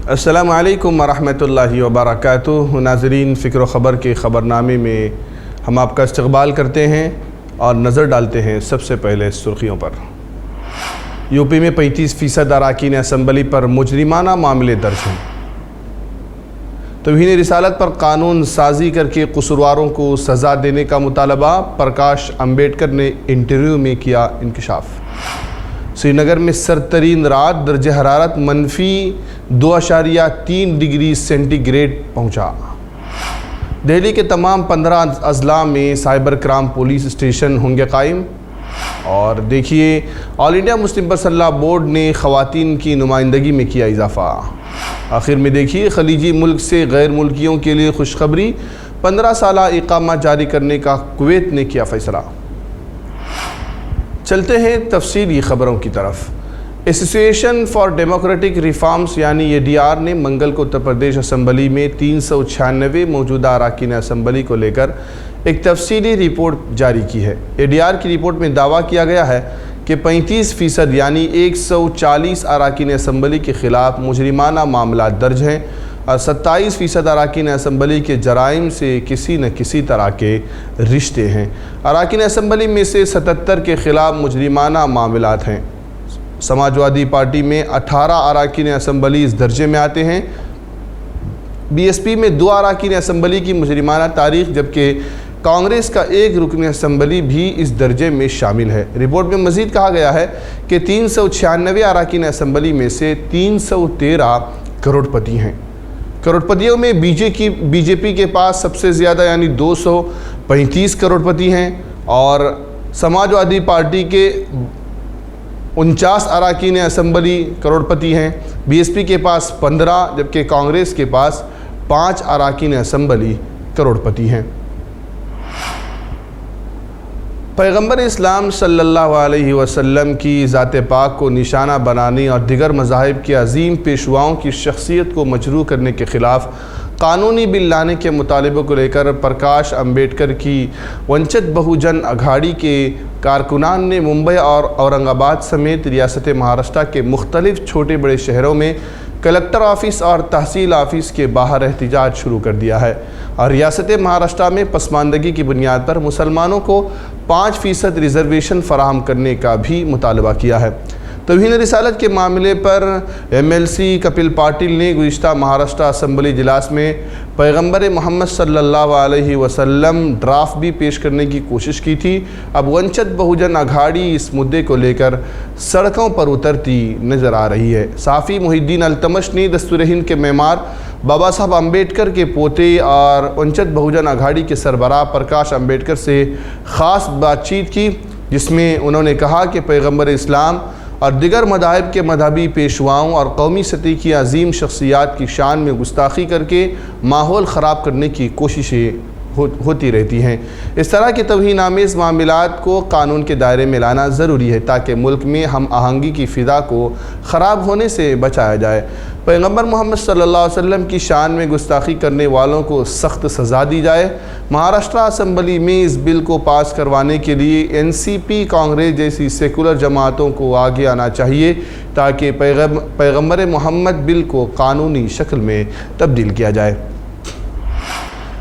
السلام علیکم ورحمۃ اللہ وبرکاتہ۔ ناظرین، فکر و خبر کے خبرنامے میں ہم آپ کا استقبال کرتے ہیں اور نظر ڈالتے ہیں سب سے پہلے سرخیوں پر۔ یو پی میں 35% اراکین اسمبلی پر مجرمانہ معاملے درج ہیں۔ توہین رسالت پر قانون سازی کر کے قصورواروں کو سزا دینے کا مطالبہ، پرکاش امبیڈکر نے انٹرویو میں کیا انکشاف۔ سری نگر میں سرترین رات، درجہ حرارت -2.3 ڈگری سینٹی گریڈ پہنچا۔ دہلی کے تمام 15 اضلاع میں سائبر کرائم پولیس اسٹیشن ہوں گے قائم۔ اور دیکھیے، All India Muslim Personal Law Board نے خواتین کی نمائندگی میں کیا اضافہ۔ آخر میں دیکھیے، خلیجی ملک سے غیر ملکیوں کے لیے خوشخبری، 15 سالہ اقامہ جاری کرنے کا کویت نے کیا فیصلہ۔ چلتے ہیں تفصیلی خبروں کی طرف۔ ایسوسی ایشن فار ڈیموکریٹک ریفارمز یعنی ADR نے منگل کو اتر پردیش اسمبلی میں 396 موجودہ اراکین اسمبلی کو لے کر ایک تفصیلی رپورٹ جاری کی ہے۔ ADR کی رپورٹ میں دعویٰ کیا گیا ہے کہ 35% یعنی 140 اراکین اسمبلی کے خلاف مجرمانہ معاملات درج ہیں اور 27% اراکین اسمبلی کے جرائم سے کسی نہ کسی طرح کے رشتے ہیں۔ اراکین اسمبلی میں سے 77 کے خلاف مجرمانہ معاملات ہیں۔ سماجوادی پارٹی میں 18 اراکین اسمبلی اس درجے میں آتے ہیں۔ BSP میں 2 اراکین اسمبلی کی مجرمانہ تاریخ، جبکہ کانگریس کا 1 رکن اسمبلی بھی اس درجے میں شامل ہے۔ رپورٹ میں مزید کہا گیا ہے کہ 396 اراکین اسمبلی میں سے 313 کروڑ پتی ہیں۔ کروڑ پتیوں میں بی جے پی کے پاس سب سے زیادہ یعنی 235 کروڑ پتی ہیں اور سماجوادی پارٹی کے 49 اراکین اسمبلی کروڑ پتی ہیں۔ BSP کے پاس 15 جبکہ کانگریس کے پاس 5 اراکین اسمبلی کروڑ پتی ہیں۔ پیغمبر اسلام صلی اللہ علیہ وسلم کی ذات پاک کو نشانہ بنانے اور دیگر مذاہب کے عظیم پیشواؤں کی شخصیت کو مجروح کرنے کے خلاف قانونی بل لانے کے مطالبے کو لے کر پرکاش امبیڈکر کی ونچت بہوجن اگھاڑی کے کارکنان نے ممبئی اور اورنگ آباد سمیت ریاست مہاراشٹر کے مختلف چھوٹے بڑے شہروں میں کلکٹر آفس اور تحصیل آفس کے باہر احتجاج شروع کر دیا ہے اور ریاست مہاراشٹر میں پسماندگی کی بنیاد پر مسلمانوں کو 5% ریزرویشن فراہم کرنے کا بھی مطالبہ کیا ہے۔ توہین رسالت کے معاملے پر MLC کپل پاٹل نے گزشتہ مہاراشٹر اسمبلی اجلاس میں پیغمبر محمد صلی اللہ علیہ وسلم ڈرافٹ بھی پیش کرنے کی کوشش کی تھی۔ اب ونچت بہوجن اگھاڑی اس مدعے کو لے کر سڑکوں پر اترتی نظر آ رہی ہے۔ صحافی محی الدین التمش نے دستور ہند کے معمار بابا صاحب امبیڈکر کے پوتے اور ونچت بہوجن اگھاڑی کے سربراہ پرکاش امبیڈکر سے خاص بات چیت کی، جس میں انہوں نے کہا کہ پیغمبر اسلام اور دیگر مذاہب کے مذہبی پیشواؤں اور قومی سطح کی عظیم شخصیات کی شان میں گستاخی کر کے ماحول خراب کرنے کی کوششیں ہوتی رہتی ہیں۔ اس طرح کے توہین آمیز معاملات کو قانون کے دائرے میں لانا ضروری ہے تاکہ ملک میں ہم آہنگی کی فضا کو خراب ہونے سے بچایا جائے۔ پیغمبر محمد صلی اللہ علیہ وسلم کی شان میں گستاخی کرنے والوں کو سخت سزا دی جائے۔ مہاراشٹر اسمبلی میں اس بل کو پاس کروانے کے لیے NCP، کانگریس جیسی سیکولر جماعتوں کو آگے آنا چاہیے تاکہ پیغمبر محمد بل کو قانونی شکل میں تبدیل کیا جائے۔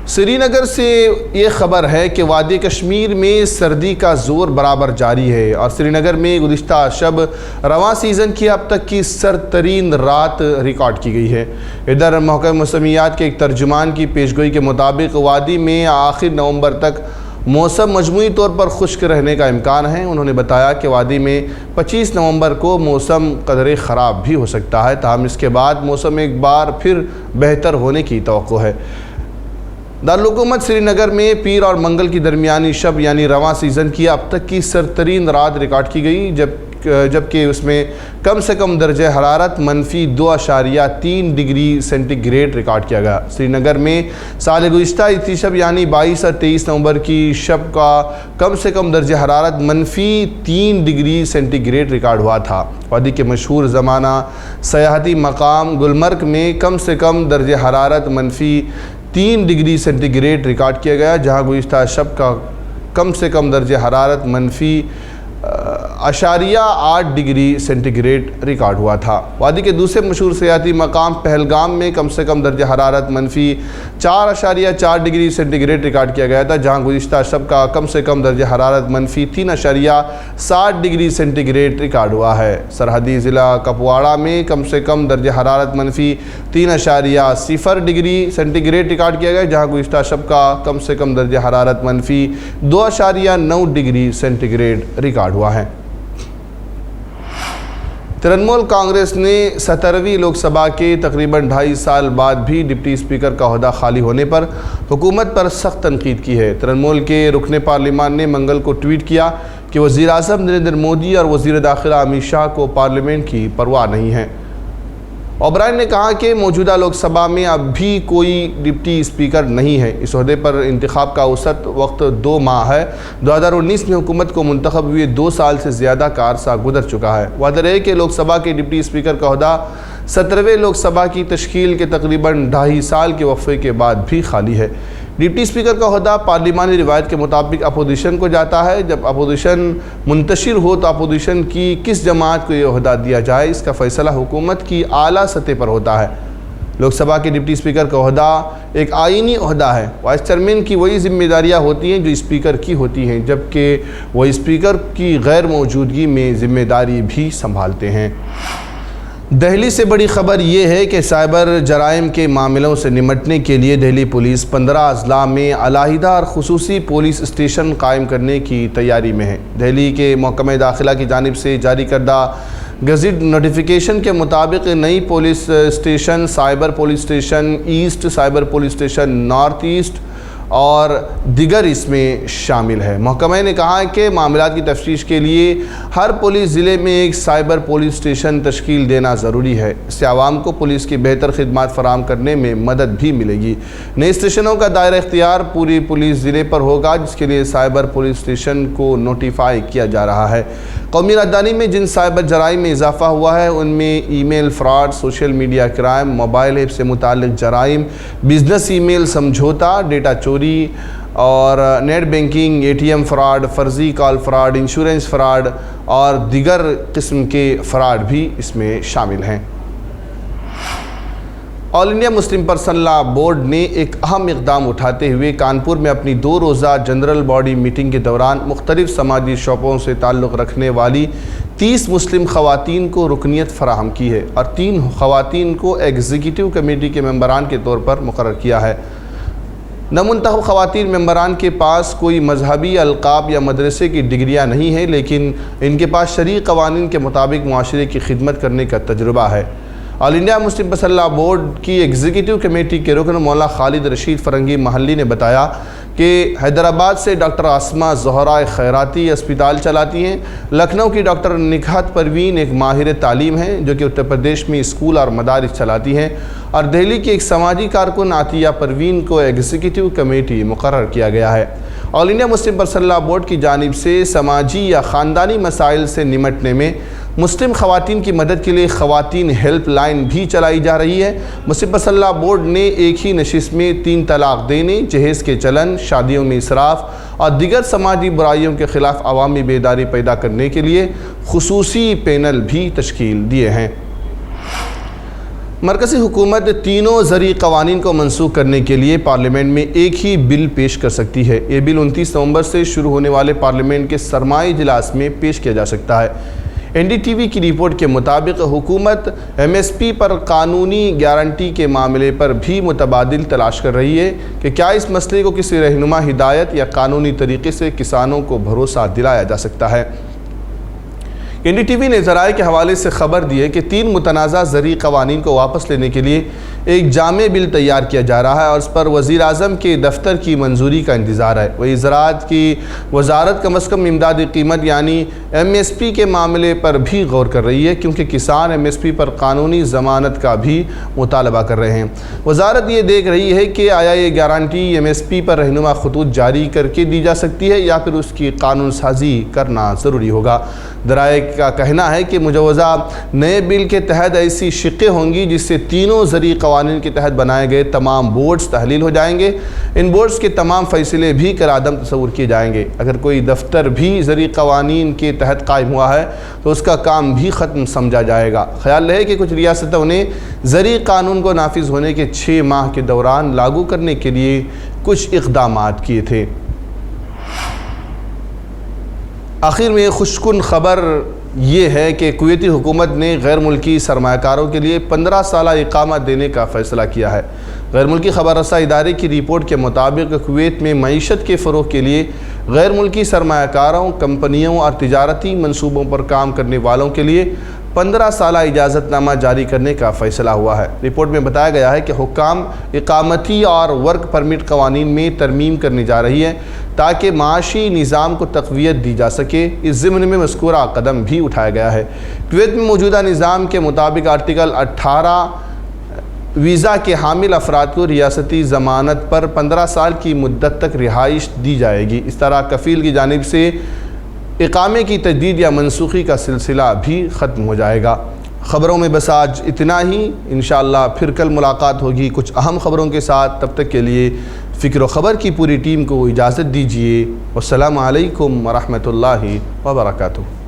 سری نگر سے یہ خبر ہے کہ وادی کشمیر میں سردی کا زور برابر جاری ہے اور سری نگر میں گزشتہ شب رواں سیزن کی اب تک کی سرد ترین رات ریکارڈ کی گئی ہے۔ ادھر محکمہ موسمیات کے ایک ترجمان کی پیشگوئی کے مطابق وادی میں آخر نومبر تک موسم مجموعی طور پر خشک رہنے کا امکان ہے۔ انہوں نے بتایا کہ وادی میں 25 نومبر کو موسم قدرے خراب بھی ہو سکتا ہے، تاہم اس کے بعد موسم ایک بار پھر بہتر ہونے کی توقع ہے۔ دارالحکومت سری نگر میں پیر اور منگل کی درمیانی شب یعنی رواں سیزن کی اب تک کی سرترین رات ریکارڈ کی گئی، جبکہ اس میں کم سے کم درجہ حرارت -2.3 ڈگری سینٹی گریڈ ریکارڈ کیا گیا۔ سری نگر میں سال گزشتہ اسی شب یعنی 22 اور 23 نومبر کی شب کا کم سے کم درجہ حرارت -3 ڈگری سینٹی گریڈ ریکارڈ ہوا تھا۔ وادی کے مشہور زمانہ سیاحتی مقام گلمرگ میں کم سے کم درجہ حرارت -3 ڈگری سینٹی گریڈ ریکارڈ کیا گیا، جہاں گزشتہ شب کا کم سے کم درجہ حرارت +8 ڈگری سینٹی گریڈ ریکارڈ ہوا تھا۔ وادی کے دوسرے مشہور سیاحتی مقام پہلگام میں کم سے کم درجہ حرارت -4.4 ڈگری سینٹی گریڈ ریکارڈ کیا گیا تھا، جہاں گزشتہ شب کا کم سے کم درجہ حرارت -3.7 ڈگری سینٹی گریڈ ریکارڈ ہوا ہے۔ سرحدی ضلع کپواڑہ میں کم سے کم درجہ حرارت -3.0 ڈگری سینٹی گریڈ ریکارڈ کیا گیا، جہاں گزشتہ شب کا کم سے کم درجہ حرارت -2.9 ڈگری سینٹی گریڈ ریکارڈ ہوا ہے۔ ترنمول کانگریس نے 17ویں لوک سبھا کے تقریباً 2.5 سال بعد بھی ڈپٹی اسپیکر کا عہدہ خالی ہونے پر حکومت پر سخت تنقید کی ہے۔ ترنمول کے رکن پارلیمان نے منگل کو ٹویٹ کیا کہ وزیر اعظم نریندر مودی اور وزیر داخلہ امت شاہ کو پارلیمنٹ کی پرواہ نہیں ہے۔ اوبرائن نے کہا کہ موجودہ لوک سبھا میں اب بھی کوئی ڈپٹی اسپیکر نہیں ہے۔ اس عہدے پر انتخاب کا اوسط وقت 2 ماہ ہے۔ 2019 میں حکومت کو منتخب ہوئے 2 سال سے زیادہ کا عرصہ گزر چکا ہے۔ واضح ہے کہ لوک سبھا کے ڈپٹی اسپیکر کا عہدہ 17ویں لوک سبھا کی تشکیل کے تقریباً 2.5 سال کے وقفے کے بعد بھی خالی ہے۔ ڈپٹی اسپیکر کا عہدہ پارلیمانی روایت کے مطابق اپوزیشن کو جاتا ہے۔ جب اپوزیشن منتشر ہو تو اپوزیشن کی کس جماعت کو یہ عہدہ دیا جائے، اس کا فیصلہ حکومت کی اعلیٰ سطح پر ہوتا ہے۔ لوک سبھا کے ڈپٹی اسپیکر کا عہدہ ایک آئینی عہدہ ہے۔ وائس چیئرمین کی وہی ذمہ داریاں ہوتی ہیں جو اسپیکر کی ہوتی ہیں، جبکہ وہ اسپیکر کی غیر موجودگی میں ذمہ داری بھی سنبھالتے ہیں۔ دہلی سے بڑی خبر یہ ہے کہ سائبر جرائم کے معاملوں سے نمٹنے کے لیے دہلی پولیس 15 اضلاع میں علیحدہ اور خصوصی پولیس اسٹیشن قائم کرنے کی تیاری میں ہے۔ دہلی کے محکمہ داخلہ کی جانب سے جاری کردہ گزٹ نوٹیفیکیشن کے مطابق نئی police station cyber police station east, cyber police station north east اور دیگر اس میں شامل ہے۔ محکمہ نے کہا ہے کہ معاملات کی تفتیش کے لیے ہر پولیس ضلع میں ایک سائبر پولیس اسٹیشن تشکیل دینا ضروری ہے۔ اس سے عوام کو پولیس کی بہتر خدمات فراہم کرنے میں مدد بھی ملے گی۔ نئے اسٹیشنوں کا دائرہ اختیار پوری پولیس ضلع پر ہوگا، جس کے لیے سائبر پولیس اسٹیشن کو نوٹیفائی کیا جا رہا ہے۔ قومی راجدھانی میں جن سائبر جرائم میں اضافہ ہوا ہے ان میں email fraud, social media crime, mobile app سے متعلق جرائم، بزنس ای میل سمجھوتا، ڈیٹا چوری اور net banking, A T M fraud, فرضی کال فراڈ، انشورنس فراڈ اور دیگر قسم کے فراڈ بھی اس میں شامل ہیں۔ آل انڈیا مسلم پرسنل لا بورڈ نے ایک اہم اقدام اٹھاتے ہوئے کانپور میں اپنی 2 روزہ جنرل باڈی میٹنگ کے دوران مختلف سماجی شعبوں سے تعلق رکھنے والی 30 مسلم خواتین کو رکنیت فراہم کی ہے اور 3 خواتین کو ایگزیکٹو کمیٹی کے ممبران کے طور پر مقرر کیا ہے۔ نامنتخب خواتین ممبران کے پاس کوئی مذہبی القاب یا مدرسے کی ڈگریاں نہیں ہیں، لیکن ان کے پاس شرعی قوانین کے مطابق معاشرے کی خدمت کرنے کا تجربہ ہے۔ آل انڈیا مسلم پرسنل لا بورڈ کی ایگزیکٹو کمیٹی کے رکن مولانا خالد رشید فرنگی محلی نے بتایا کہ حیدرآباد سے ڈاکٹر عاصمہ زہرا خیراتی اسپتال چلاتی ہیں۔ لکھنؤ کی ڈاکٹر نکہت پروین ایک ماہر تعلیم ہیں جو کہ اتر پردیش میں اسکول اور مدارس چلاتی ہیں، اور دہلی کی ایک سماجی کارکن عطیہ پروین کو ایگزیکٹو کمیٹی مقرر کیا گیا ہے۔ آل انڈیا مسلم پرسنل لا بورڈ کی جانب سے سماجی یا خاندانی مسائل سے نمٹنے میں مسلم خواتین کی مدد کے لیے خواتین ہیلپ لائن بھی چلائی جا رہی ہے۔ مسلم پرسنل لا بورڈ نے ایک ہی نشست میں 3 طلاق دینے، جہیز کے چلن، شادیوں میں اسراف اور دیگر سماجی برائیوں کے خلاف عوامی بیداری پیدا کرنے کے لیے خصوصی پینل بھی تشکیل دیے ہیں۔ مرکزی حکومت تینوں زرعی قوانین کو منسوخ کرنے کے لیے پارلیمنٹ میں ایک ہی بل پیش کر سکتی ہے۔ یہ بل 29 نومبر سے شروع ہونے والے پارلیمنٹ کے سرمائی اجلاس میں پیش کیا جا سکتا ہے۔ این ڈی ٹی وی کی رپورٹ کے مطابق حکومت ایم ایس پی پر قانونی گارنٹی کے معاملے پر بھی متبادل تلاش کر رہی ہے کہ کیا اس مسئلے کو کسی رہنما ہدایت یا قانونی طریقے سے کسانوں کو بھروسہ دلایا جا سکتا ہے۔ این ڈی ٹی وی نے ذرائع کے حوالے سے خبر دی ہے کہ 3 متنازع زرعی قوانین کو واپس لینے کے لیے ایک جامع بل تیار کیا جا رہا ہے اور اس پر وزیر اعظم کے دفتر کی منظوری کا انتظار ہے۔ وہی زراعت کی وزارت کم از کم امدادی قیمت یعنی ایم ایس پی کے معاملے پر بھی غور کر رہی ہے، کیونکہ کسان ایم ایس پی پر قانونی ضمانت کا بھی مطالبہ کر رہے ہیں۔ وزارت یہ دیکھ رہی ہے کہ آیا یہ گارنٹی ایم ایس پی پر رہنما خطوط جاری کر کے دی جا سکتی ہے یا پھر اس کی قانون سازی کرنا ضروری ہوگا۔ ذرائع کا کہنا ہے کہ مجوزہ نئے بل کے تحت ایسی شقیں ہوں گی جس سے تینوں زرعی قوانین کے تحت بنائے گئے تمام بورڈز تحلیل ہو جائیں گے۔ ان بورڈز کے تمام فیصلے بھی کالعدم تصور کیے جائیں گے۔ اگر کوئی دفتر بھی زرعی قوانین کے تحت قائم ہوا ہے تو اس کا کام بھی ختم سمجھا جائے گا۔ خیال رہے کہ کچھ ریاستوں نے زرعی قانون کو نافذ ہونے کے 6 ماہ کے دوران لاگو کرنے کے لیے کچھ اقدامات کیے تھے۔ آخر میں خوشکن خبر یہ ہے کہ کویتی حکومت نے غیر ملکی سرمایہ کاروں کے لیے 15 سالہ اقامہ دینے کا فیصلہ کیا ہے۔ غیر ملکی خبر رساں ادارے کی رپورٹ کے مطابق کویت میں معیشت کے فروغ کے لیے غیر ملکی سرمایہ کاروں، کمپنیوں اور تجارتی منصوبوں پر کام کرنے والوں کے لیے 15 سالہ اجازت نامہ جاری کرنے کا فیصلہ ہوا ہے۔ رپورٹ میں بتایا گیا ہے کہ حکام اقامتی اور ورک پرمٹ قوانین میں ترمیم کرنے جا رہی ہے تاکہ معاشی نظام کو تقویت دی جا سکے۔ اس ضمن میں مذکورہ قدم بھی اٹھایا گیا ہے۔ کویت میں موجودہ نظام کے مطابق آرٹیکل 18 ویزا کے حامل افراد کو ریاستی ضمانت پر 15 سال کی مدت تک رہائش دی جائے گی۔ اس طرح کفیل کی جانب سے اقامے کی تجدید یا منسوخی کا سلسلہ بھی ختم ہو جائے گا۔ خبروں میں بس آج اتنا ہی، انشاءاللہ پھر کل ملاقات ہوگی کچھ اہم خبروں کے ساتھ۔ تب تک کے لیے فکر و خبر کی پوری ٹیم کو اجازت دیجیے۔ والسلام علیکم ورحمۃ اللہ وبرکاتہ۔